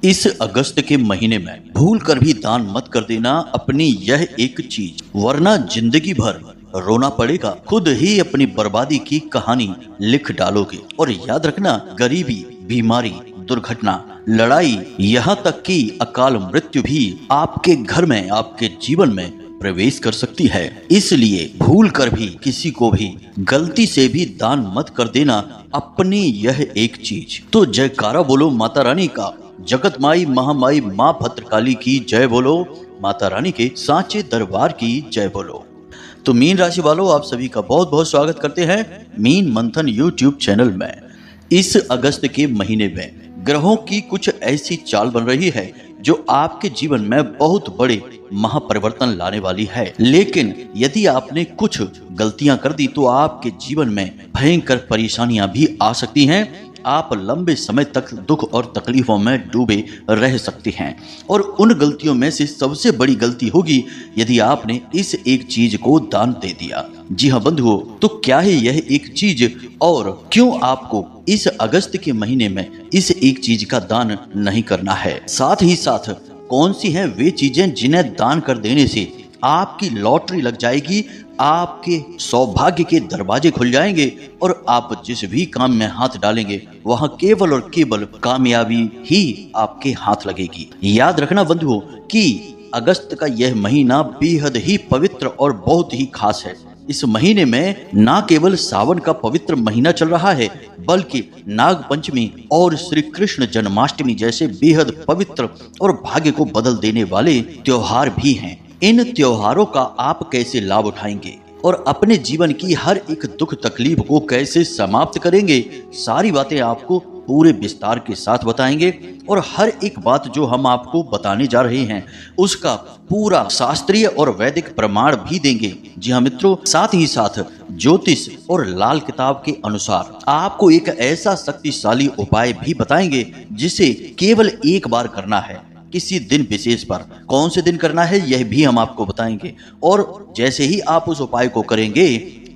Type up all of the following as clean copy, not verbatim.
इस अगस्त के महीने में भूल कर भी दान मत कर देना अपनी यह एक चीज, वरना जिंदगी भर रोना पड़ेगा। खुद ही अपनी बर्बादी की कहानी लिख डालोगे। और याद रखना, गरीबी, बीमारी, दुर्घटना, लड़ाई, यहाँ तक कि अकाल मृत्यु भी आपके घर में, आपके जीवन में प्रवेश कर सकती है। इसलिए भूल कर भी किसी को भी गलती से भी दान मत कर देना अपनी यह एक चीज। तो जयकारा बोलो माता रानी का, जगत माई महामाई माँ भद्रकाली की जय बोलो, माता रानी के सांचे दरबार की जय बोलो। तो मीन राशि वालों, आप सभी का बहुत बहुत स्वागत करते हैं मीन मंथन यूट्यूब चैनल में। इस अगस्त के महीने में ग्रहों की कुछ ऐसी चाल बन रही है जो आपके जीवन में बहुत बड़े महापरिवर्तन लाने वाली है। लेकिन यदि आपने कुछ गलतियां कर दी तो आपके जीवन में भयंकर परेशानियां भी आ सकती हैं। आप लंबे समय तक दुख और तकलीफों में डूबे रह सकते हैं। और उन गलतियों में से सबसे बड़ी गलती होगी यदि आपने इस एक चीज को दान दे दिया। जी हाँ बंधुओं, तो क्या है यह एक चीज और क्यों आपको इस अगस्त के महीने में इस एक चीज का दान नहीं करना है? साथ ही साथ कौन सी हैं वे चीजें जिन्हें दान कर देने से आपकी लॉटरी लग जाएगी, आपके सौभाग्य के दरवाजे खुल जाएंगे और आप जिस भी काम में हाथ डालेंगे वहां केवल और केवल कामयाबी ही आपके हाथ लगेगी। याद रखना बंधुओं कि अगस्त का यह महीना बेहद ही पवित्र और बहुत ही खास है। इस महीने में न केवल सावन का पवित्र महीना चल रहा है, बल्कि नाग पंचमी और श्री कृष्ण जन्माष्टमी जैसे बेहद पवित्र और भाग्य को बदल देने वाले त्योहार भी हैं। इन त्योहारों का आप कैसे लाभ उठाएंगे और अपने जीवन की हर एक दुख तकलीफ को कैसे समाप्त करेंगे, सारी बातें आपको पूरे विस्तार के साथ बताएंगे। और हर एक बात जो हम आपको बताने जा रहे हैं उसका पूरा शास्त्रीय और वैदिक प्रमाण भी देंगे। जी हाँ मित्रों, साथ ही साथ ज्योतिष और लाल किताब के अनुसार आपको एक ऐसा शक्तिशाली उपाय भी बताएंगे जिसे केवल एक बार करना है, किसी दिन विशेष पर। कौन से दिन करना है यह भी हम आपको बताएंगे। और जैसे ही आप उस उपाय को करेंगे,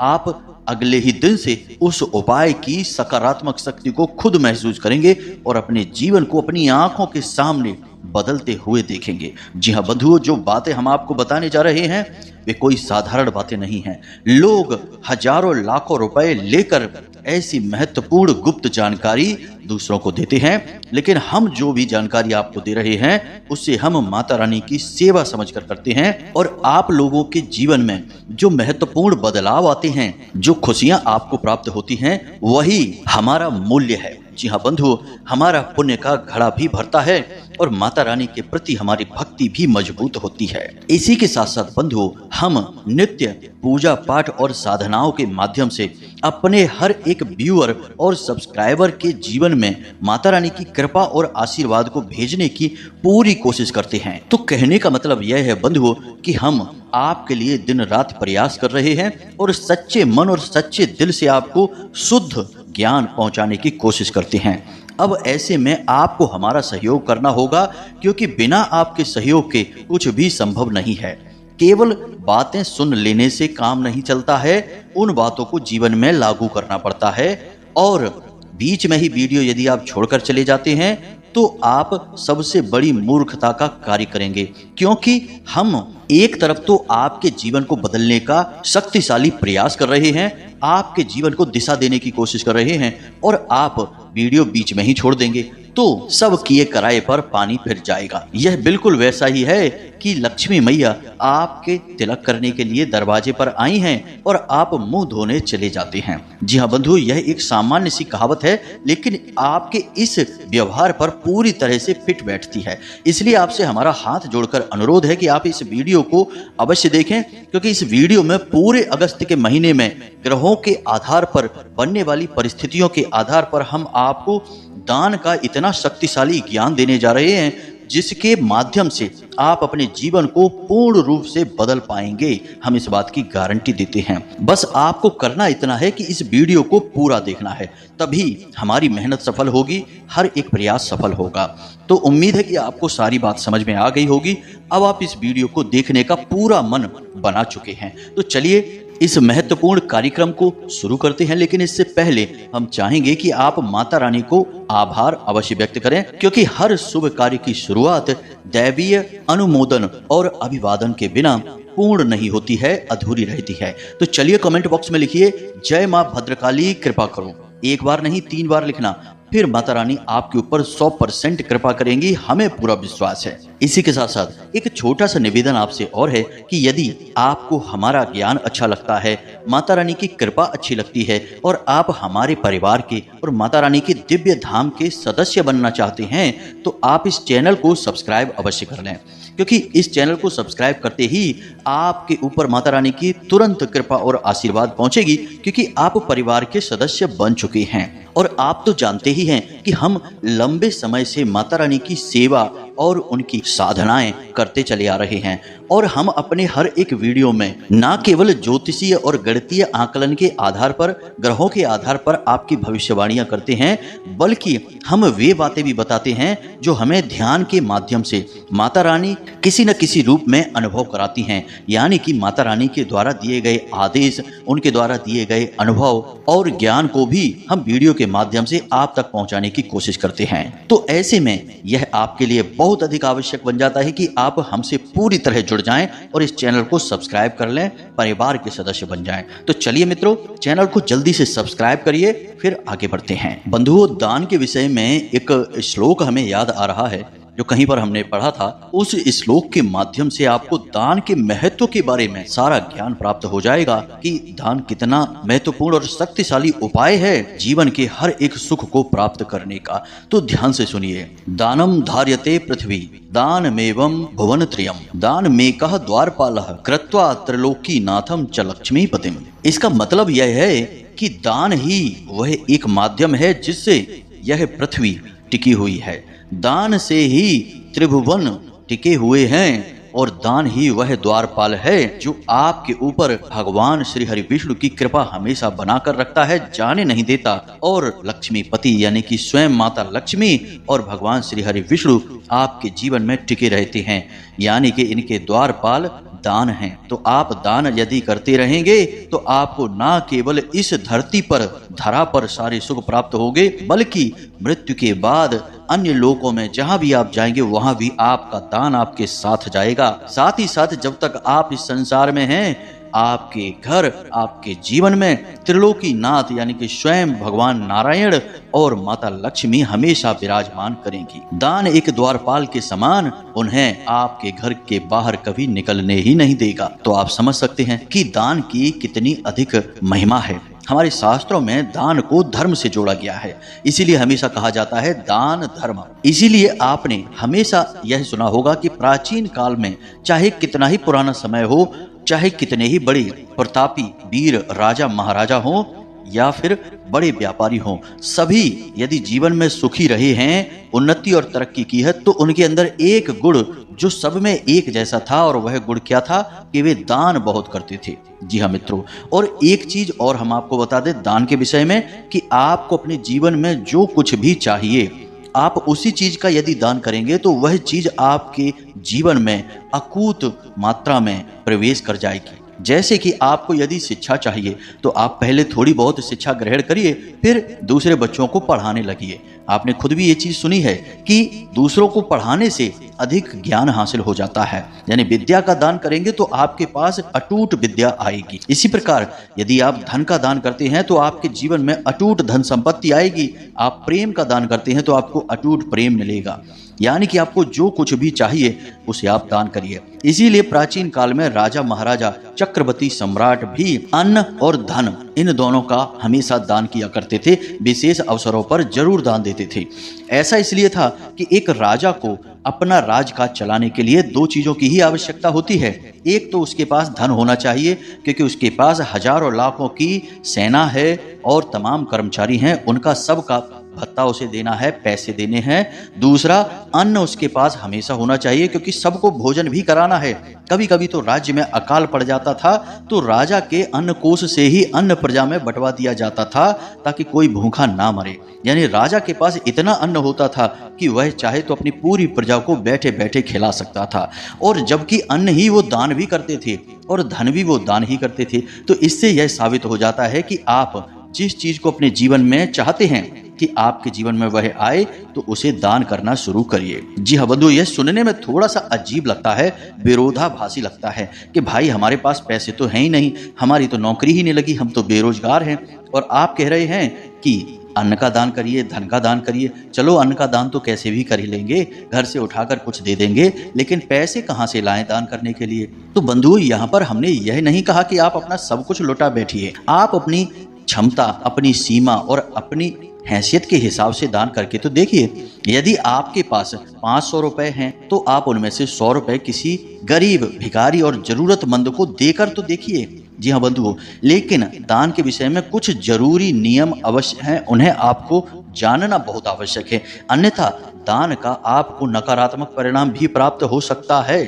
आप अगले ही दिन से उस उपाय की सकारात्मक शक्ति को खुद महसूस करेंगे और अपने जीवन को अपनी आंखों के सामने बदलते हुए देखेंगे। जी हाँ बंधुओं, जो बातें हम आपको बताने जा रहे हैं वे कोई साधारण बातें नहीं हैं। लोग हजारों लाखों रुपए लेकर ऐसी महत्वपूर्ण गुप्त जानकारी दूसरों को देते हैं, लेकिन हम जो भी जानकारी आपको दे रहे हैं उससे हम माता रानी की सेवा समझकर करते हैं। और आप लोगों के जीवन में जो महत्वपूर्ण बदलाव आते हैं, जो खुशियां आपको प्राप्त होती हैं, वही हमारा मूल्य है। जी हाँ बंधुओं, हमारा पुण्य का घड़ा भी भरता है और माता रानी के प्रति हमारी भक्ति भी मजबूत होती है। इसी के साथ साथ बंधुओं, हम नित्य पूजा पाठ और साधनाओं के माध्यम से अपने हर एक व्यूअर और सब्सक्राइबर के जीवन में माता रानी की कृपा और आशीर्वाद को भेजने की पूरी कोशिश करते हैं। तो कहने का मतलब यह है बंधुओं कि हम आपके लिए दिन रात प्रयास कर रहे हैं और सच्चे मन और सच्चे दिल से आपको शुद्ध ज्ञान पहुंचाने की कोशिश करते हैं। अब ऐसे में आपको हमारा सहयोग करना होगा, क्योंकि बिना आपके सहयोग के कुछ भी संभव नहीं है। केवल बातें सुन लेने से काम नहीं चलता है, उन बातों को जीवन में लागू करना पड़ता है। और बीच में ही वीडियो यदि आप छोड़कर चले जाते हैं तो आप सबसे बड़ी मूर्खता का कार्य करेंगे, क्योंकि हम एक तरफ तो आपके जीवन को बदलने का शक्तिशाली प्रयास कर रहे हैं, आपके जीवन को दिशा देने की कोशिश कर रहे हैं, और आप वीडियो बीच में ही छोड़ देंगे तो सब किए कराए पर पानी फिर जाएगा। यह बिल्कुल वैसा ही है कि लक्ष्मी मैया आपके तिलक करने के लिए दरवाजे पर आई हैं और आप मुंह धोने चले जाते हैं। जी हाँ बंधु, यह एक सामान्य सी कहावत है, लेकिन आपके इस व्यवहार पर पूरी तरह से फिट बैठती है। इसलिए आपसे हमारा हाथ जोड़कर अनुरोध है कि आप इस वीडियो को अवश्य देखें, क्योंकि इस वीडियो में पूरे अगस्त के महीने में ग्रहों के आधार पर बनने वाली परिस्थितियों के आधार पर हम आपको दान का इतना शक्तिशाली ज्ञान देने जा रहे हैं जिसके माध्यम से आप अपने जीवन को पूर्ण रूप से बदल पाएंगे। हम इस बात की गारंटी देते हैं। बस आपको करना इतना है कि इस वीडियो को पूरा देखना है, तभी हमारी मेहनत सफल होगी, हर एक प्रयास सफल होगा। तो उम्मीद है कि आपको सारी बात समझ में आ गई होगी। अब आप इस वीडियो को देखने का पूरा मन बना चुके हैं। तो चलिए इस महत्वपूर्ण कार्यक्रम को शुरू करते हैं, लेकिन इससे पहले हम चाहेंगे कि आप माता रानी को आभार अवश्य व्यक्त करें, क्योंकि हर शुभ कार्य की शुरुआत दैवीय अनुमोदन और अभिवादन के बिना पूर्ण नहीं होती है, अधूरी रहती है। तो चलिए कमेंट बॉक्स में लिखिए, जय मां भद्रकाली कृपा करो। एक बार नहीं 3 बार लिखना, फिर माता रानी आपके ऊपर 100% कृपा करेंगी, हमें पूरा विश्वास है। इसी के साथ साथ एक छोटा सा निवेदन आपसे और है कि यदि आपको हमारा ज्ञान अच्छा लगता है, माता रानी की कृपा अच्छी लगती है और आप हमारे परिवार के और माता रानी के दिव्य धाम के सदस्य बनना चाहते हैं, तो आप इस चैनल को सब्सक्राइब अवश्य कर लें, क्योंकि इस चैनल को सब्सक्राइब करते ही आपके ऊपर माता रानी की तुरंत कृपा और आशीर्वाद पहुंचेगी, क्योंकि आप परिवार के सदस्य बन चुके हैं। और आप तो जानते ही हैं कि हम लंबे समय से माता रानी की सेवा और उनकी साधनाएं करते चले आ रहे हैं, और हम अपने हर एक वीडियो में न केवल ज्योतिषीय और गणितीय आकलन के आधार पर, ग्रहों के आधार पर आपकी भविष्यवाणियां करते हैं, बल्कि हम वे बातें भी बताते हैं जो हमें ध्यान के माध्यम से माता रानी किसी न किसी रूप में अनुभव कराती हैं। यानी कि माता रानी के द्वारा दिए गए आदेश, उनके द्वारा दिए गए अनुभव और ज्ञान को भी हम वीडियो के माध्यम से आप तक पहुंचाने की कोशिश करते हैं। तो ऐसे में यह आपके लिए बहुत अधिक आवश्यक बन जाता है कि आप हमसे पूरी तरह जुड़ जाएं और इस चैनल को सब्सक्राइब कर लें, परिवार के सदस्य बन जाएं। तो चलिए मित्रों, चैनल को जल्दी से सब्सक्राइब करिए, फिर आगे बढ़ते हैं। बंधुओं, दान के विषय में एक श्लोक हमें याद आ रहा है जो कहीं पर हमने पढ़ा था। उस श्लोक के माध्यम से आपको दान के महत्व के बारे में सारा ज्ञान प्राप्त हो जाएगा कि दान कितना महत्वपूर्ण और शक्तिशाली उपाय है जीवन के हर एक सुख को प्राप्त करने का। तो ध्यान से सुनिए। दानम धार्यते पृथ्वी दानमेवं भुवनत्रयम् दानमेकः द्वारपालः कृत्वा त्रिलोकी नाथम च लक्ष्मीपतिम्। इसका मतलब यह है कि दान ही वह एक माध्यम है जिससे यह पृथ्वी टिकी हुई है, दान से ही त्रिभुवन टिके हुए हैं, और दान ही वह द्वारपाल है जो आपके ऊपर भगवान श्री हरि विष्णु की कृपा हमेशा बनाकर रखता है, जाने नहीं देता। और लक्ष्मीपति यानी कि स्वयं माता लक्ष्मी और भगवान श्री हरि विष्णु आपके जीवन में टिके रहते हैं, यानी कि इनके द्वारपाल दान हैं। तो आप दान यदि करते रहेंगे तो आपको ना केवल इस धरती पर, धरा पर सारे सुख प्राप्त होंगे, बल्कि मृत्यु के बाद अन्य लोकों में जहां भी आप जाएंगे वहां भी आपका दान आपके साथ जाएगा। साथ ही साथ जब तक आप इस संसार में हैं, आपके घर, आपके जीवन में त्रिलोकी नाथ यानी कि स्वयं भगवान नारायण और माता लक्ष्मी हमेशा विराजमान करेंगी। दान एक द्वारपाल के समान उन्हें आपके घर के बाहर कभी निकलने ही नहीं देगा। तो आप समझ सकते हैं कि दान की कितनी अधिक महिमा है। हमारे शास्त्रों में दान को धर्म से जोड़ा गया है, इसीलिए हमेशा कहा जाता है दान धर्म। इसीलिए आपने हमेशा यह सुना होगा कि प्राचीन काल में चाहे कितना ही पुराना समय हो, चाहे कितने ही बड़े प्रतापी वीर राजा महाराजा हो या फिर बड़े व्यापारी हों, सभी यदि जीवन में सुखी रहे हैं, उन्नति और तरक्की की है, तो उनके अंदर एक गुण जो सब में एक जैसा था, और वह गुण क्या था कि वे दान बहुत करते थे। जी हाँ मित्रों, और एक चीज और हम आपको बता दें दान के विषय में कि आपको अपने जीवन में जो कुछ भी चाहिए, आप उसी चीज का यदि दान करेंगे तो वह चीज आपके जीवन में अकूत मात्रा में प्रवेश कर जाएगी। जैसे कि आपको यदि शिक्षा चाहिए तो आप पहले थोड़ी बहुत शिक्षा ग्रहण करिए, फिर दूसरे बच्चों को पढ़ाने लगिए। आपने खुद भी ये चीज सुनी है कि दूसरों को पढ़ाने से अधिक ज्ञान हासिल हो जाता है। यानी विद्या का दान करेंगे तो आपके पास अटूट विद्या आएगी। इसी प्रकार यदि आप धन का दान करते हैं तो आपके जीवन में अटूट धन संपत्ति आएगी। आप प्रेम का दान करते हैं तो आपको अटूट प्रेम मिलेगा। यानी कि आपको जो कुछ भी चाहिए उसे आप दान करिए। इसीलिए प्राचीन काल में राजा महाराजा, चक्रवर्ती सम्राट भी अन्न और धन इन दोनों का हमेशा दान किया करते थे, विशेष अवसरों पर जरूर दान देते थे। ऐसा इसलिए था कि एक राजा को अपना राजकाज चलाने के लिए 2 चीजों की ही आवश्यकता होती है। एक तो उसके पास धन होना चाहिए, क्योंकि उसके पास हजारों लाखों की सेना है और तमाम कर्मचारी हैं, उनका सबका भत्ता उसे देना है, पैसे देने हैं। दूसरा, अन्न उसके पास हमेशा होना चाहिए, क्योंकि सबको भोजन भी कराना है। कभी कभी तो राज्य में अकाल पड़ जाता था तो राजा के अन्न कोष से ही अन्न प्रजा में बंटवा दिया जाता था, ताकि कोई भूखा ना मरे। यानी राजा के पास इतना अन्न होता था कि वह चाहे तो अपनी पूरी प्रजा को बैठे बैठे खिला सकता था। और जबकि अन्न ही वो दान भी करते थे और धन भी वो दान ही करते थे। तो इससे यह साबित हो जाता है कि आप जिस चीज को अपने जीवन में चाहते हैं कि आपके जीवन में वह आए, तो उसे दान करना शुरू करिए। जी हाँ बंधु, यह सुनने में थोड़ा सा अजीब लगता है, विरोधाभासी लगता है कि भाई हमारे पास पैसे तो हैं ही नहीं, हमारी तो नौकरी ही नहीं लगी, हम तो बेरोजगार हैं, और आप कह रहे हैं कि अन्न का दान करिए, धन का दान करिए। चलो अन्न का दान तो कैसे भी कर ही लेंगे, घर से उठाकर कुछ दे देंगे, लेकिन पैसे कहाँ से लाएं दान करने के लिए? तो बंधु, यहाँ पर हमने यह नहीं कहा कि आप अपना सब कुछ लुटा बैठिए। आप अपनी क्षमता, अपनी सीमा और अपनी हैसियत के हिसाब से दान करके तो देखिए। यदि आपके पास 500 रुपए हैं तो आप उनमें से 100 रुपए किसी गरीब, भिखारी और जरूरतमंद को देकर तो देखिए। जी हाँ बंधुओं, लेकिन दान के विषय में कुछ जरूरी नियम अवश्य हैं, उन्हें आपको जानना बहुत आवश्यक है, अन्यथा दान का आपको नकारात्मक परिणाम भी प्राप्त हो सकता है।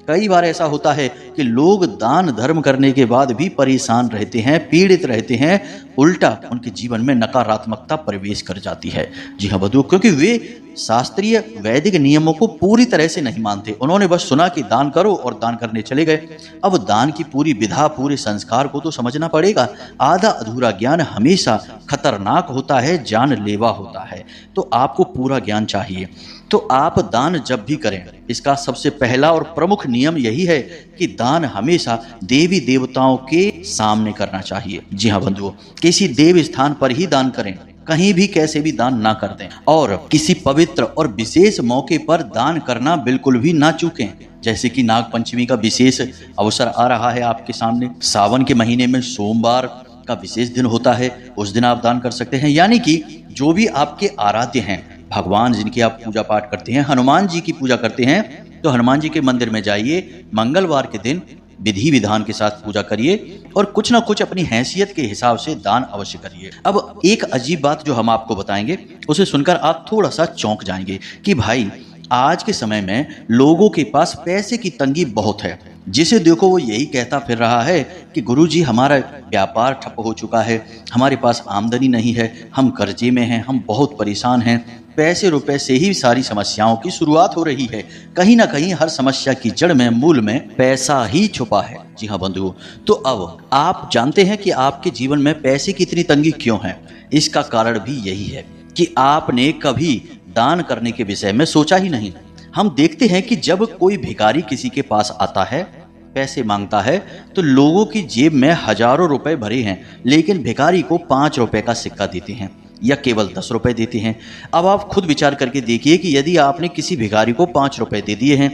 कई बार ऐसा होता है कि लोग दान धर्म करने के बाद भी परेशान रहते हैं, पीड़ित रहते हैं, उल्टा उनके जीवन में नकारात्मकता प्रवेश कर जाती है। जी हाँ बंधुओं, क्योंकि वे शास्त्रीय वैदिक नियमों को पूरी तरह से नहीं मानते। उन्होंने बस सुना कि दान करो और दान करने चले गए। अब दान की पूरी विधा, पूरे संस्कार को तो समझना पड़ेगा। आधा अधूरा ज्ञान हमेशा खतरनाक होता है, जानलेवा होता है। तो आपको पूरा ज्ञान चाहिए। तो आप दान जब भी करें, इसका सबसे पहला और प्रमुख नियम यही है कि दान हमेशा देवी देवताओं के सामने करना चाहिए। जी हाँ बंधुओं, किसी देव स्थान पर ही दान करें, कहीं भी कैसे भी दान ना कर दें। और किसी पवित्र और विशेष मौके पर दान करना बिल्कुल भी ना चूकें। जैसे कि नाग पंचमी का विशेष अवसर आ रहा है आपके सामने, सावन के महीने में सोमवार का विशेष दिन होता है, उस दिन आप दान कर सकते हैं। यानी कि जो भी आपके आराध्य हैं, भगवान जिनकी आप पूजा पाठ करते हैं, हनुमान जी की पूजा करते हैं, तो हनुमान जी के मंदिर में जाइए, मंगलवार के दिन विधि विधान के साथ पूजा करिए और कुछ ना कुछ अपनी हैसियत के हिसाब से दान अवश्य करिए। अब एक अजीब बात जो हम आपको बताएंगे, उसे सुनकर आप थोड़ा सा चौंक जाएंगे कि भाई आज के समय में लोगों के पास पैसे की तंगी बहुत है। जिसे देखो वो यही कहता फिर रहा है कि गुरुजी हमारा व्यापार ठप हो चुका है, हमारे पास आमदनी नहीं है, हम कर्जे में हैं, हम बहुत परेशान हैं, पैसे रुपए से ही सारी समस्याओं की शुरुआत हो रही है। कहीं ना कहीं हर समस्या की जड़ में, मूल में पैसा ही छुपा है। जी हाँ बंधुओं, तो अब आप जानते हैं कि आपके जीवन में पैसे की इतनी तंगी क्यों है। इसका कारण भी यही है कि आपने कभी दान करने के विषय में सोचा ही नहीं। हम देखते हैं कि जब कोई भिखारी किसी के पास आता है, पैसे मांगता है, तो लोगों की जेब में हजारों रुपए भरे हैं, लेकिन भिखारी को 5 रुपए का सिक्का देते हैं या केवल 10 रुपए देते हैं। अब आप खुद विचार करके देखिए कि यदि आपने किसी भिखारी को 5 रुपए दे दिए हैं,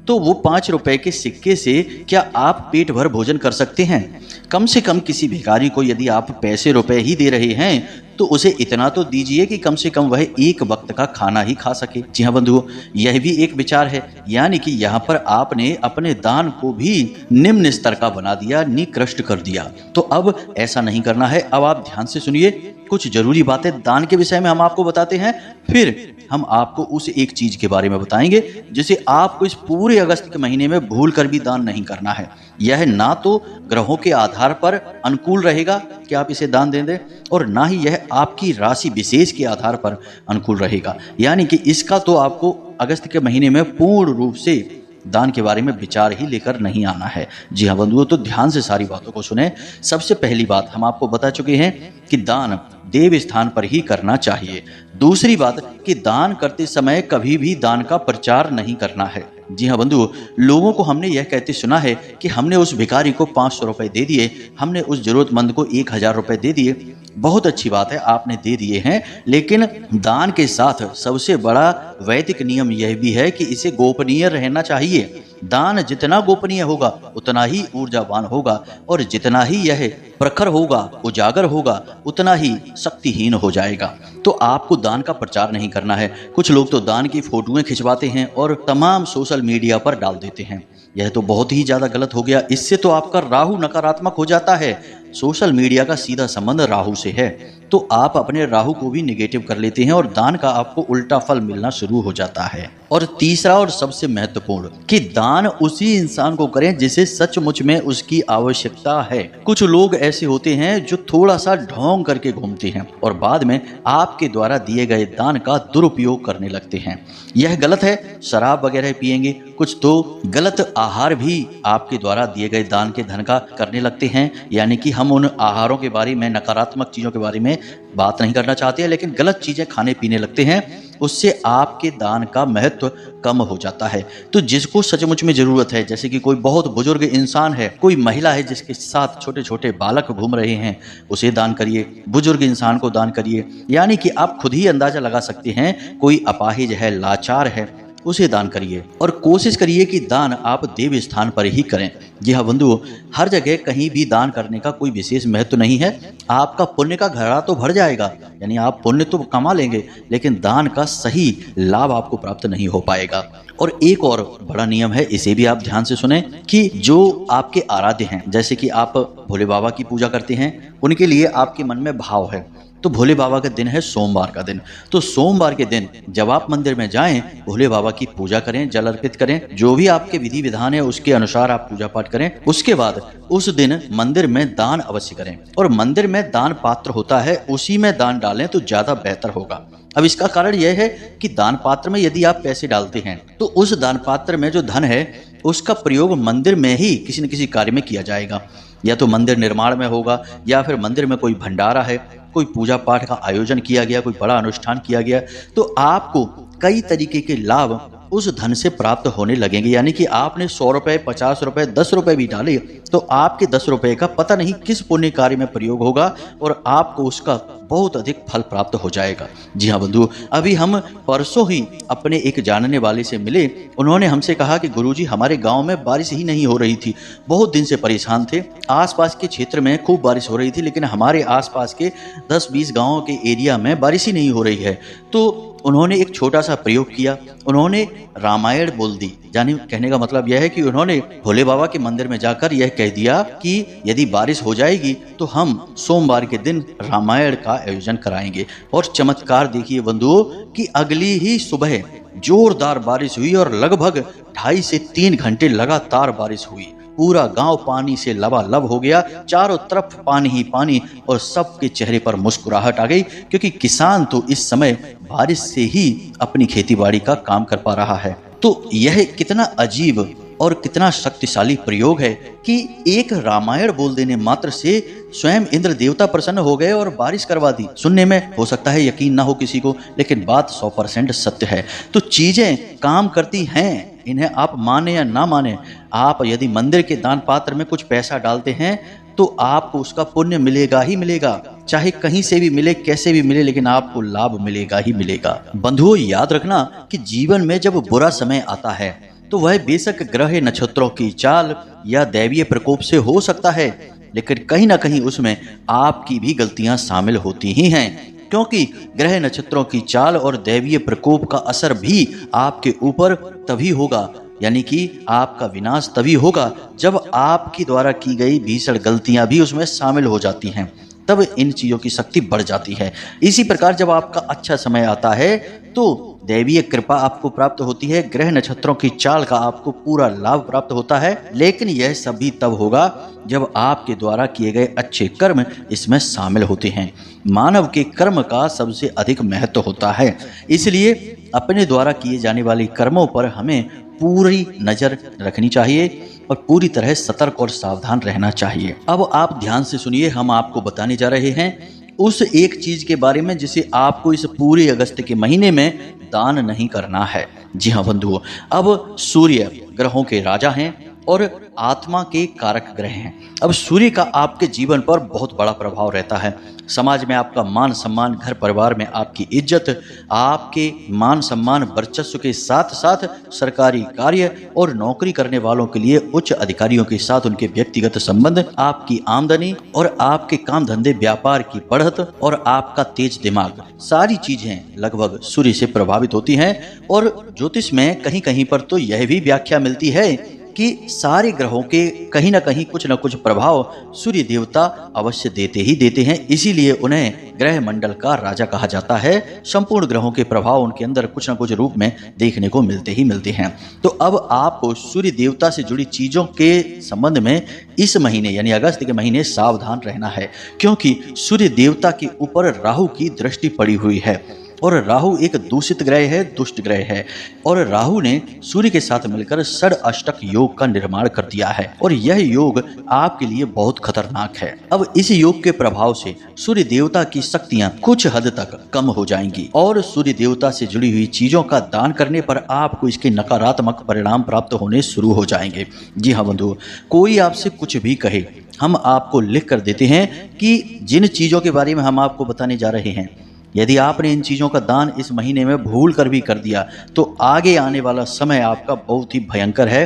तो वो 5 रुपए के सिक्के से क्या आप पेट भर भोजन कर सकते हैं? कम से कम किसी भिखारी को यदि आप पैसे रुपए ही दे रहे हैं, तो उसे इतना तो दीजिए कि कम से कम वह एक वक्त का खाना ही खा सके। जी हाँ बंधुओं, यह भी एक विचार है। यानी कि यहाँ पर आपने अपने दान को भी निम्न स्तर का बना दिया, निकृष्ट कर दिया। तो अब ऐसा नहीं करना है। अब आप ध्यान से सुनिए, कुछ जरूरी बातें दान के विषय में हम आपको बताते हैं, फिर हम आपको उस एक चीज के बारे में बताएंगे जिसे आपको इस पूरे अगस्त के महीने में भूल कर भी दान नहीं करना है। यह ना तो ग्रहों के आधार पर अनुकूल रहेगा कि आप इसे दान दे दें, और ना ही यह आपकी राशि विशेष के आधार पर अनुकूल रहेगा। यानी कि इसका तो आपको अगस्त के महीने में पूर्ण रूप से दान के बारे में विचार ही लेकर नहीं आना है। जी हाँ बंधुओं, तो ध्यान से सारी बातों को सुने। सबसे पहली बात हम आपको बता चुके हैं कि दान देव स्थान पर ही करना चाहिए। दूसरी बात कि दान करते समय कभी भी दान का प्रचार नहीं करना है। जी हाँ बंधुओं, लोगों को हमने यह कहते सुना है कि हमने उस भिखारी को 500 रुपए दे दिए, हमने उस जरूरतमंद को 1000 रुपए दे दिए। बहुत अच्छी बात है, आपने दे दिए हैं, लेकिन दान के साथ सबसे बड़ा वैदिक नियम यह भी है कि इसे गोपनीय रहना चाहिए। दान जितना गोपनीय होगा उतना ही ऊर्जावान होगा, और जितना ही यह प्रखर होगा, उजागर होगा, उतना ही शक्तिहीन हो जाएगा। तो आपको दान का प्रचार नहीं करना है। कुछ लोग तो दान की फोटोएं खिंचवाते हैं और तमाम सोशल मीडिया पर डाल देते हैं। यह तो बहुत ही ज्यादा गलत हो गया। इससे तो आपका राहु नकारात्मक हो जाता है। सोशल मीडिया का सीधा संबंध राहु से है। तो आप अपने राहु को भी निगेटिव कर लेते हैं और दान का आपको उल्टा फल मिलना शुरू हो जाता है। और तीसरा और सबसे महत्वपूर्ण कि दान उसी इंसान को करें जिसे सचमुच में उसकी आवश्यकता है। कुछ लोग ऐसे होते हैं जो थोड़ा सा ढोंग करके घूमते हैं और बाद में आपके द्वारा दिए गए दान का दुरुपयोग करने लगते हैं। यह गलत है। शराब वगैरह पिएंगे, कुछ तो गलत आहार भी आपके द्वारा दिए गए दान के धन का करने लगते हैं। यानी कि हम उन आहारों के बारे में, नकारात्मक चीजों के बारे में बात नहीं करना चाहते हैं, लेकिन गलत चीजें खाने पीने लगते हैं, उससे आपके दान का महत्व कम हो जाता है। तो जिसको सचमुच में जरूरत है, जैसे कि कोई बहुत बुजुर्ग इंसान है, कोई महिला है जिसके साथ छोटे छोटे बालक घूम रहे हैं, उसे दान करिए, बुजुर्ग इंसान को दान करिए। यानी कि आप खुद ही अंदाजा लगा सकते हैं, कोई अपाहिज है, लाचार है, उसे दान करिए। और कोशिश करिए कि दान आप देव स्थान पर ही करें। जी हाँ बंधुओं, हर जगह कहीं भी दान करने का कोई विशेष महत्व नहीं है। आपका पुण्य का घड़ा तो भर जाएगा, यानी आप पुण्य तो कमा लेंगे, लेकिन दान का सही लाभ आपको प्राप्त नहीं हो पाएगा। और एक और बड़ा नियम है, इसे भी आप ध्यान से सुने, कि जो आपके आराध्य हैं, जैसे कि आप भोले बाबा की पूजा करते हैं, उनके लिए आपके मन में भाव है, तो भोले बाबा का दिन है सोमवार का दिन। तो सोमवार के दिन जब आप मंदिर में जाएं, भोले बाबा की पूजा करें, जल अर्पित करें, जो भी आपके विधि विधान है उसके अनुसार आप पूजा पाठ करें। उसके बाद उस दिन मंदिर में दान अवश्य करें, और मंदिर में दान पात्र होता है उसी में दान डालें तो ज्यादा बेहतर होगा। अब इसका कारण यह है कि दान पात्र में यदि आप पैसे डालते हैं तो उस दान पात्र में जो धन है उसका प्रयोग मंदिर में ही किसी न किसी कार्य में किया जाएगा। या तो मंदिर निर्माण में होगा, या फिर मंदिर में कोई भंडारा है, कोई पूजा पाठ का आयोजन किया गया, कोई बड़ा अनुष्ठान किया गया, तो आपको कई तरीके के लाभ उस धन से प्राप्त होने लगेंगे। यानी कि आपने 100 रुपए, 50 रुपए, 10 रुपए भी डाले तो आपके 10 रुपए का पता नहीं किस पुण्य कार्य में प्रयोग होगा और आपको उसका बहुत अधिक फल प्राप्त हो जाएगा। जी हाँ बंधु, अभी हम परसों ही अपने एक जानने वाले से मिले। उन्होंने हमसे कहा कि गुरुजी, हमारे गांव में बारिश ही नहीं हो रही थी, बहुत दिन से परेशान थे। आसपास के क्षेत्र में खूब बारिश हो रही थी, लेकिन हमारे आसपास के 10-20 गांवों के एरिया में बारिश ही नहीं हो रही है। तो उन्होंने एक छोटा सा प्रयोग किया, उन्होंने रामायण बोल दी। यानी कहने का मतलब यह है कि उन्होंने भोले बाबा के मंदिर में जाकर यह कह दिया कि यदि बारिश हो जाएगी तो हम सोमवार के दिन रामायण का आयोजन कराएंगे। और चमत्कार देखिए बंधुओं कि अगली ही सुबह जोरदार बारिश हुई और लगभग 2.5 से 3 घंटे लगातार बारिश हुई। पूरा गांव पानी से लबालब हो गया, चारों तरफ पानी ही पानी, और सबके चेहरे पर मुस्कुराहट आ गई, क्योंकि किसान तो इस समय बारिश से ही अपनी खेतीबाड़ी का काम कर पा रहा है। तो यह कितना अजीब और कितना शक्तिशाली प्रयोग है कि एक रामायण बोल देने मात्र से स्वयं इंद्र देवता प्रसन्न हो गए और बारिश करवा दी। सुनने में हो सकता है यकीन ना हो किसी को, लेकिन बात 100% सत्य है। तो चीजें काम करती हैं, इन्हें आप माने या ना माने। आप यदि मंदिर के दान पात्र में कुछ पैसा डालते हैं तो आपको उसका पुण्य मिलेगा ही मिलेगा, चाहे कहीं से भी मिले, कैसे भी मिले, लेकिन आपको लाभ मिलेगा ही मिलेगा। बंधुओं, याद रखना कि जीवन में जब बुरा समय आता है तो वह बेशक ग्रह नक्षत्रों की चाल या दैवीय प्रकोप से हो सकता है, लेकिन कहीं ना कहीं उसमें आपकी भी गलतियां शामिल होती ही हैं, क्योंकि ग्रह नक्षत्रों की चाल और दैवीय प्रकोप का असर भी आपके ऊपर तभी होगा, यानी कि आपका विनाश तभी होगा जब आपके द्वारा की गई भीषण गलतियां भी उसमें शामिल हो जाती हैं, तब इन चीजों की शक्ति बढ़ जाती है। इसी प्रकार जब आपका अच्छा समय आता है तो दैवीय कृपा आपको प्राप्त होती है, ग्रह नक्षत्रों की चाल का आपको पूरा लाभ प्राप्त होता है, लेकिन यह सभी तब होगा जब आपके द्वारा किए गए अच्छे कर्म इसमें शामिल होते हैं। मानव के कर्म का सबसे अधिक महत्व होता है, इसलिए अपने द्वारा किए जाने वाले कर्मों पर हमें पूरी नजर रखनी चाहिए और पूरी तरह सतर्क और सावधान रहना चाहिए। अब आप ध्यान से सुनिए, हम आपको बताने जा रहे हैं उस एक चीज के बारे में जिसे आपको इस पूरे अगस्त के महीने में दान नहीं करना है। जी हाँ बंधुओं, अब सूर्य ग्रहों के राजा हैं और आत्मा के कारक ग्रह हैं। अब सूर्य का आपके जीवन पर बहुत बड़ा प्रभाव रहता है। समाज में आपका मान सम्मान, घर परिवार में आपकी इज्जत, आपके मान सम्मान वर्चस्व के साथ साथ सरकारी कार्य और नौकरी करने वालों के लिए उच्च अधिकारियों के साथ उनके व्यक्तिगत संबंध, आपकी आमदनी और आपके काम धंधे व्यापार की बढ़त और आपका तेज दिमाग, सारी चीजें लगभग सूर्य से प्रभावित होती हैं। और ज्योतिष में कहीं कहीं पर तो यह भी व्याख्या मिलती है कि सारे ग्रहों के कहीं ना कहीं कुछ न कुछ प्रभाव सूर्य देवता अवश्य देते ही देते हैं, इसीलिए उन्हें ग्रह मंडल का राजा कहा जाता है। संपूर्ण ग्रहों के प्रभाव उनके अंदर कुछ न कुछ रूप में देखने को मिलते ही मिलते हैं। तो अब आपको सूर्य देवता से जुड़ी चीजों के संबंध में इस महीने यानी अगस्त के महीने सावधान रहना है, क्योंकि सूर्य देवता के ऊपर राहु की दृष्टि पड़ी हुई है और राहु एक दूषित ग्रह है, दुष्ट ग्रह है, और राहु ने सूर्य के साथ मिलकर षड अष्टक योग का निर्माण कर दिया है और यह योग आपके लिए बहुत खतरनाक है। अब इस योग के प्रभाव से सूर्य देवता की शक्तियां कुछ हद तक कम हो जाएंगी और सूर्य देवता से जुड़ी हुई चीजों का दान करने पर आपको इसके नकारात्मक परिणाम प्राप्त होने शुरू हो जाएंगे। जी हाँ बंधु, कोई आपसे कुछ भी कहे, हम आपको लिख कर देते हैं कि जिन चीजों के बारे में हम आपको बताने जा रहे हैं, यदि आपने इन चीज़ों का दान इस महीने में भूल कर भी कर दिया तो आगे आने वाला समय आपका बहुत ही भयंकर है।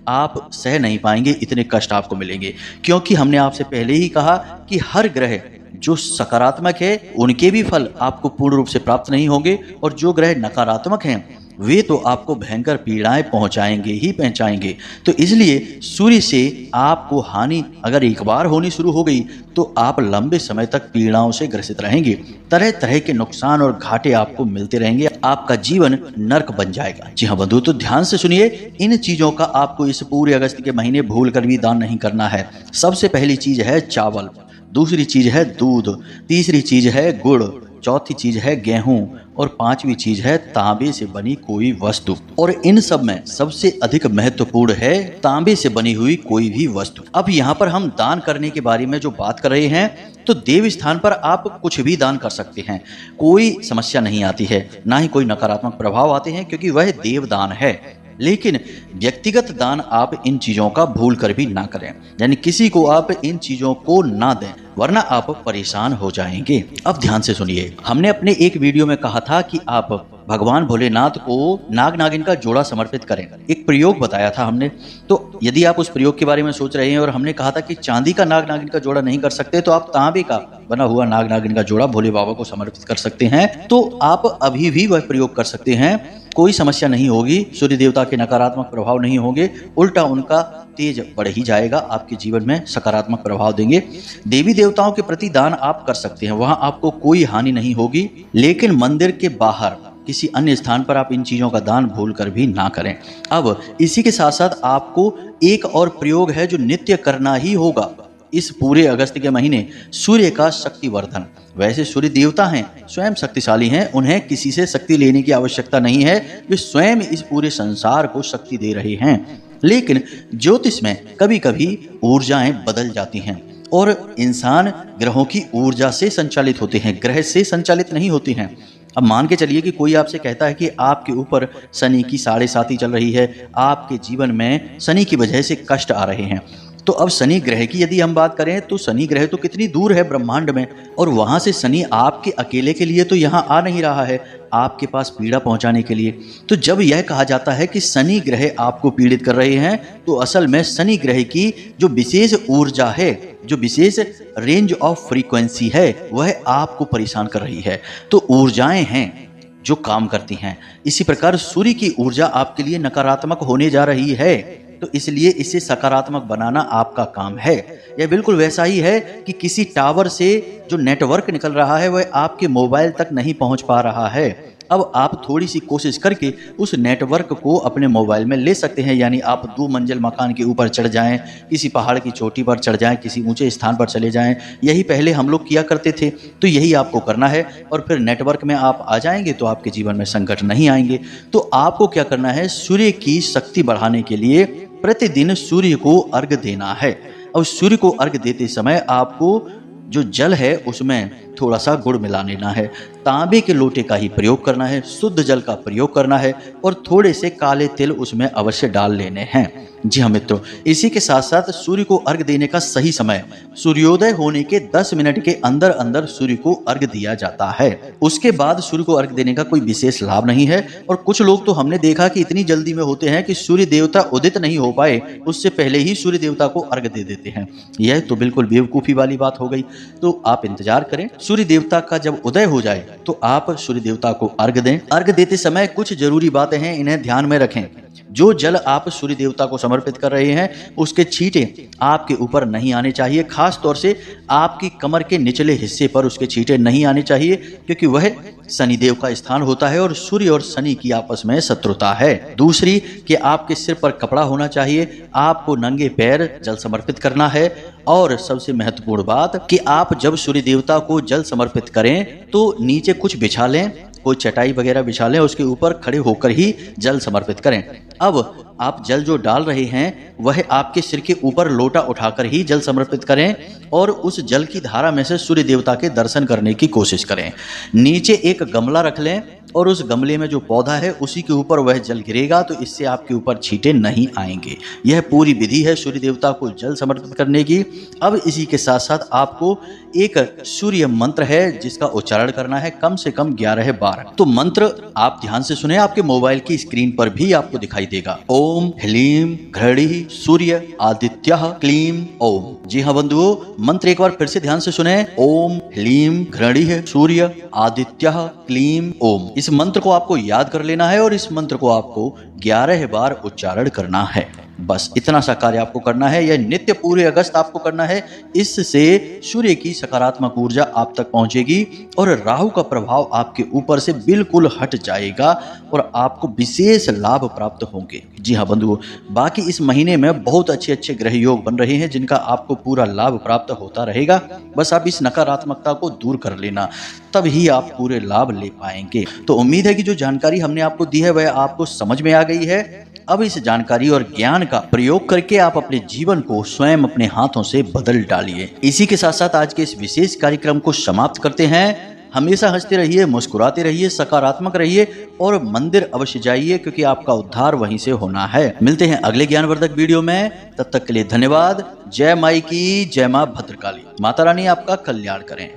आप सह नहीं पाएंगे, इतने कष्ट आपको मिलेंगे, क्योंकि हमने आपसे पहले ही कहा कि हर ग्रह जो सकारात्मक है उनके भी फल आपको पूर्ण रूप से प्राप्त नहीं होंगे और जो ग्रह नकारात्मक हैं वे तो आपको भयंकर पीड़ाएं पहुंचाएंगे ही पहुंचाएंगे। तो इसलिए सूर्य से आपको हानि अगर एक बार होनी शुरू हो गई तो आप लंबे समय तक पीड़ाओं से ग्रसित रहेंगे, तरह तरह के नुकसान और घाटे आपको मिलते रहेंगे, आपका जीवन नर्क बन जाएगा। जी हाँ बंधु, तो ध्यान से सुनिए, इन चीजों का आपको इस पूरे अगस्त के महीने भूल कर भी दान नहीं करना है। सबसे पहली चीज है चावल, दूसरी चीज है दूध, तीसरी चीज है गुड़, चौथी चीज है गेहूं और पांचवी चीज है तांबे से बनी कोई वस्तु। और इन सब में सबसे अधिक महत्वपूर्ण है तांबे से बनी हुई कोई भी वस्तु। अब यहाँ पर हम दान करने के बारे में जो बात कर रहे हैं, तो देव स्थान पर आप कुछ भी दान कर सकते हैं, कोई समस्या नहीं आती है, ना ही कोई नकारात्मक प्रभाव आते हैं, क्योंकि वह देवदान है। लेकिन व्यक्तिगत दान आप इन चीजों का भूल कर भी ना करें, यानी किसी को आप इन चीजों को ना दें, वरना आप परेशान हो जाएंगे। अब ध्यान से सुनिए, हमने अपने एक वीडियो में कहा था कि आप भगवान भोलेनाथ को नाग नागिन का जोड़ा समर्पित करें, एक प्रयोग बताया था हमने। तो यदि आप उस प्रयोग के बारे में सोच रहे हैं और हमने कहा था कि चांदी का नाग नागिन का जोड़ा नहीं कर सकते, तो आप तांबे का बना हुआ नाग नागिन का जोड़ा भोले बाबा को समर्पित कर सकते हैं। तो आप अभी भी वह प्रयोग कर सकते हैं, कोई समस्या नहीं होगी, सूर्य देवता के नकारात्मक प्रभाव नहीं होंगे, उल्टा उनका तेज बढ़ ही जाएगा, आपके जीवन में सकारात्मक प्रभाव देंगे। देवी देवताओं के प्रति दान आप कर सकते हैं, वहां आपको कोई हानि नहीं होगी, लेकिन मंदिर के बाहर किसी अन्य स्थान पर आप इन चीजों का दान भूल कर भी ना करें। अब इसी के साथ साथ आपको एक और प्रयोग है जो नित्य करना ही होगा इस पूरे अगस्त के महीने, सूर्य का शक्तिवर्धन। वैसे सूर्य देवता हैं, स्वयं शक्तिशाली हैं, उन्हें किसी से शक्ति लेने की आवश्यकता नहीं है, वे स्वयं इस पूरे संसार को शक्ति दे रहे हैं। लेकिन ज्योतिष में कभी कभी ऊर्जाएं बदल जाती हैं और इंसान ग्रहों की ऊर्जा से संचालित होते हैं, ग्रह से संचालित नहीं होते हैं। अब मान के चलिए कि कोई आपसे कहता है कि आपके ऊपर शनि की 7.5 चल रही है, आपके जीवन में शनि की वजह से कष्ट आ रहे हैं। तो अब शनि ग्रह की यदि हम बात करें तो शनि ग्रह तो कितनी दूर है ब्रह्मांड में, और वहां से शनि आपके अकेले के लिए तो यहाँ आ नहीं रहा है, आपके पास पीड़ा पहुंचाने के लिए। तो जब यह कहा जाता है कि शनि ग्रह आपको पीड़ित कर रहे हैं, तो असल में शनि ग्रह की जो विशेष ऊर्जा है, जो विशेष रेंज ऑफ फ्रीक्वेंसी है, वह आपको परेशान कर रही है। तो ऊर्जाएं हैं जो काम करती हैं। इसी प्रकार सूर्य की ऊर्जा आपके लिए नकारात्मक होने जा रही है, तो इसलिए इसे सकारात्मक बनाना आपका काम है। यह बिल्कुल वैसा ही है कि किसी टावर से जो नेटवर्क निकल रहा है वह आपके मोबाइल तक नहीं पहुंच पा रहा है। अब आप थोड़ी सी कोशिश करके उस नेटवर्क को अपने मोबाइल में ले सकते हैं, यानी आप 2 मंजिल मकान के ऊपर चढ़ जाएं, किसी पहाड़ की चोटी पर चढ़ जाएं, किसी ऊंचे स्थान पर चले जाएं। यही पहले हम लोग किया करते थे, तो यही आपको करना है और फिर नेटवर्क में आप आ जाएंगे तो आपके जीवन में संकट नहीं आएंगे। तो आपको क्या करना है, सूर्य की शक्ति बढ़ाने के लिए प्रतिदिन सूर्य को अर्घ देना है। और सूर्य को अर्घ देते समय आपको जो जल है उसमें थोड़ा सा गुड़ मिला लेना है, तांबे के लोटे का ही प्रयोग करना है, शुद्ध जल का प्रयोग करना है और थोड़े से काले तिल उसमें अवश्य डाल लेने हैं। जी हाँ मित्रों, इसी के साथ साथ सूर्य को अर्घ देने का सही समय सूर्योदय होने के 10 मिनट के अंदर अंदर सूर्य को अर्घ दिया जाता है। उसके बाद सूर्य को अर्घ देने का कोई विशेष लाभ नहीं है। और कुछ लोग तो हमने देखा कि इतनी जल्दी में होते हैं कि सूर्य देवता उदित नहीं हो पाए उससे पहले ही सूर्य देवता को अर्घ दे देते हैं। यह तो बिल्कुल बेवकूफ़ी वाली बात हो गई। तो आप इंतजार करें, सूर्य देवता का जब उदय हो जाए तो आप सूर्य देवता को अर्घ दें। अर्घ देते समय कुछ जरूरी बातें हैं, इन्हें ध्यान में रखें। जो जल आप सूर्य देवता को समर्पित कर रहे हैं उसके छींटे आपके ऊपर नहीं आने चाहिए। खास तौर से आपकी कमर के निचले हिस्से पर उसके छींटे नहीं आने चाहिए, क्योंकि वह शनिदेव का स्थान होता है और सूर्य और शनि की आपस में शत्रुता है। दूसरी कि आपके सिर पर कपड़ा होना चाहिए, आपको नंगे पैर जल समर्पित करना है। और सबसे महत्वपूर्ण बात कि आप जब सूर्य देवता को जल समर्पित करें तो नीचे कुछ बिछा लें, कोई चटाई वगैरह बिछा लें, उसके ऊपर खड़े होकर ही जल समर्पित करें। अब आप जल जो डाल रहे हैं वह आपके सिर के ऊपर लोटा उठाकर ही जल समर्पित करें और उस जल की धारा में से सूर्य देवता के दर्शन करने की कोशिश करें। नीचे एक गमला रख लें और उस गमले में जो पौधा है उसी के ऊपर वह जल गिरेगा, तो इससे आपके ऊपर छींटे नहीं आएंगे। यह पूरी विधि है सूर्य देवता को जल समर्पित करने की। अब इसी के साथ साथ आपको एक सूर्य मंत्र है जिसका उच्चारण करना है कम से कम 11 बार। तो मंत्र आप ध्यान से सुने, आपके मोबाइल की स्क्रीन पर भी आपको दिखाई देगा। ओम ह्लीं घृणि सूर्य आदित्यः क्लीं ओम। जी हाँ बंधुओं, मंत्र एक बार फिर से ध्यान से सुने। ओम ह्लीं घृणि सूर्य आदित्यः क्लीं ओम। इस मंत्र को आपको याद कर लेना है और इस मंत्र को आपको 11 बार उच्चारण करना है। बस इतना सा कार्य आपको करना है। यह नित्य पूरे अगस्त आपको करना है। इससे सूर्य की सकारात्मक ऊर्जा आप तक पहुंचेगी और राहु का प्रभाव आपके ऊपर से बिल्कुल हट जाएगा और आपको विशेष लाभ प्राप्त होंगे। जी हाँ बंधुओं, बाकी इस महीने में बहुत अच्छे अच्छे ग्रह योग बन रहे हैं जिनका आपको पूरा लाभ प्राप्त होता रहेगा। बस आप इस नकारात्मकता को दूर कर लेना, तब ही आप पूरे लाभ ले पाएंगे। तो उम्मीद है कि जो जानकारी हमने आपको दी है वह आपको समझ में आ गई है। अब इस जानकारी और ज्ञान का प्रयोग करके आप अपने जीवन को स्वयं अपने हाथों से बदल डालिए। इसी के साथ साथ आज के इस विशेष कार्यक्रम को समाप्त करते हैं। हमेशा हंसते रहिए, मुस्कुराते रहिए, सकारात्मक रहिए और मंदिर अवश्य जाइए, क्योंकि आपका उद्धार वहीं से होना है। मिलते हैं अगले ज्ञानवर्धक वीडियो में, तब तक के लिए धन्यवाद। जय माई की, जय मां भद्रकाली। माता रानी आपका कल्याण करें।